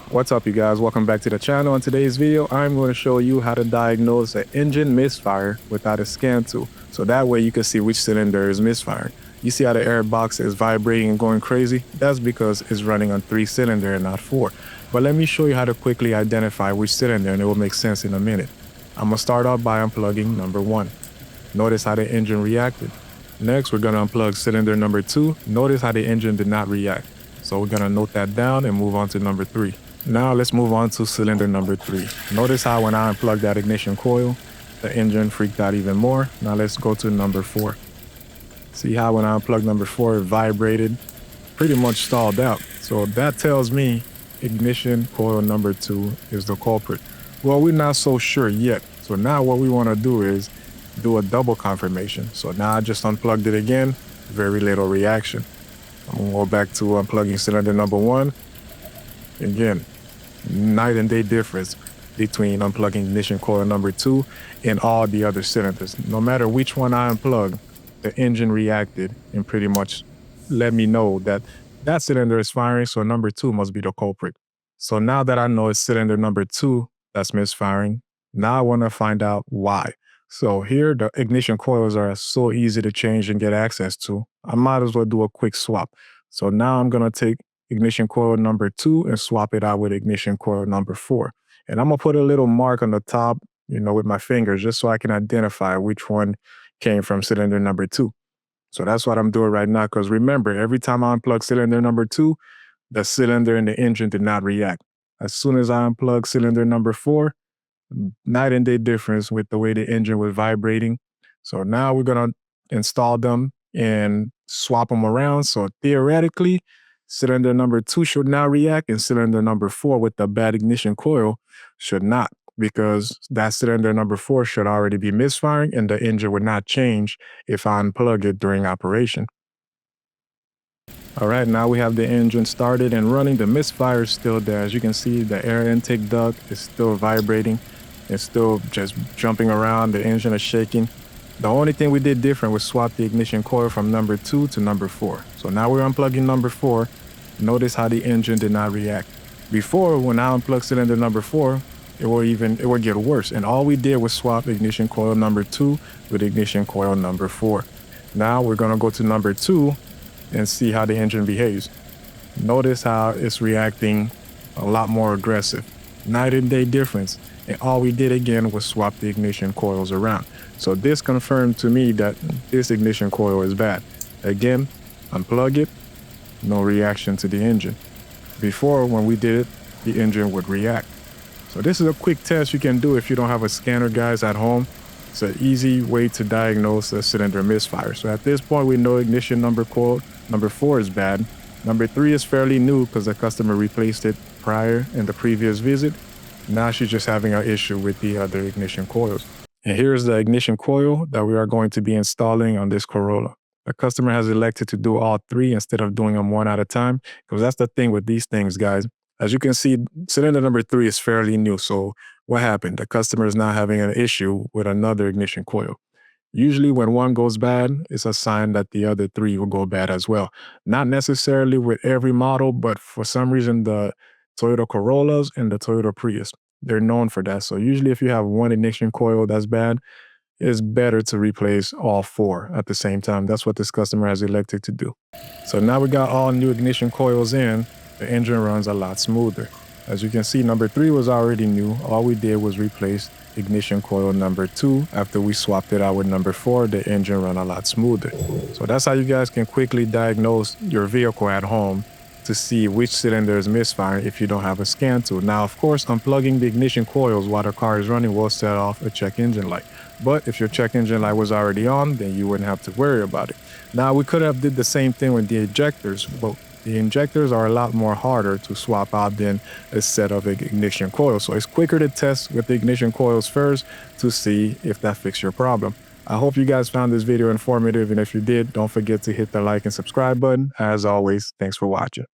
What's up, you guys? Welcome back to the channel. In today's video, I'm going to show you how to diagnose an engine misfire without a scan tool. So that way you can see which cylinder is misfiring. You see how the air box is vibrating and going crazy? That's because it's running on 3-cylinder and not 4. But let me show you how to quickly identify which cylinder, and it will make sense in a minute. I'm going to start off by unplugging number 1. Notice how the engine reacted. Next, we're going to unplug cylinder number 2. Notice how the engine did not react. So we're going to note that down and move on to number 3. Now let's move on to cylinder number 3. Notice how when I unplugged that ignition coil, the engine freaked out even more. Now let's go to number 4. See how when I unplugged number 4, it vibrated, pretty much stalled out. So that tells me ignition coil number 2 is the culprit. Well, we're not so sure yet. So now what we want to do is do a double confirmation. So now I just unplugged it again, very little reaction. I'm going to go back to unplugging cylinder number 1. Again, night and day difference between unplugging ignition coil number 2 and all the other cylinders. No matter which one I unplugged, the engine reacted and pretty much let me know that that cylinder is firing, so number 2 must be the culprit. So now that I know it's cylinder number 2 that's misfiring, now I want to find out why. So here, the ignition coils are so easy to change and get access to. I might as well do a quick swap. So now I'm going to take ignition coil number 2 and swap it out with ignition coil number 4. And I'm going to put a little mark on the top, with my fingers, just so I can identify which one came from cylinder number 2. So that's what I'm doing right now, because remember, every time I unplug cylinder number 2, the cylinder and the engine did not react. As soon as I unplug cylinder number 4, night and day difference with the way the engine was vibrating. So now we're going to install them and swap them around. So theoretically, cylinder number 2 should now react, and cylinder number 4 with the bad ignition coil should not, because that cylinder number 4 should already be misfiring and the engine would not change if I unplug it during operation. All right, now we have the engine started and running. The misfire is still there. As you can see, the air intake duct is still vibrating. It's still just jumping around. The engine is shaking. The only thing we did different was swap the ignition coil from number 2 to number 4. So now we're unplugging number 4. Notice how the engine did not react. Before, when I unplugged cylinder number 4, it would get worse. And all we did was swap ignition coil number 2 with ignition coil number 4. Now we're going to go to number 2 and see how the engine behaves. Notice how it's reacting a lot more aggressive. Night and day difference. And all we did again was swap the ignition coils around. So this confirmed to me that this ignition coil is bad. Again, unplug it, no reaction to the engine. Before, when we did it, the engine would react. So this is a quick test you can do if you don't have a scanner, guys, at home. It's an easy way to diagnose a cylinder misfire. So at this point, we know ignition coil number 4 is bad. Number 3 is fairly new because the customer replaced it prior in the previous visit. Now she's just having an issue with the other ignition coils. And here's the ignition coil that we are going to be installing on this Corolla. The customer has elected to do all 3 instead of doing them one at a time, because that's the thing with these things, guys. As you can see, cylinder number 3 is fairly new. So what happened? The customer is now having an issue with another ignition coil. Usually when one goes bad, it's a sign that the other 3 will go bad as well. Not necessarily with every model, but for some reason, the Toyota Corollas and the Toyota Prius, they're known for that. So usually if you have one ignition coil that's bad, it's better to replace all 4 at the same time. That's what this customer has elected to do. So now we got all new ignition coils in. The engine runs a lot smoother. As you can see, number 3 was already new. All we did was replace ignition coil number 2. After we swapped it out with number 4, the engine ran a lot smoother. So that's how you guys can quickly diagnose your vehicle at home to see which cylinder is misfiring if you don't have a scan tool. Now, of course, unplugging the ignition coils while the car is running will set off a check engine light. But if your check engine light was already on, then you wouldn't have to worry about it. Now, we could have did the same thing with the injectors, but the injectors are a lot more harder to swap out than a set of ignition coils. So it's quicker to test with the ignition coils first to see if that fixes your problem. I hope you guys found this video informative, and if you did, don't forget to hit the like and subscribe button. As always, thanks for watching.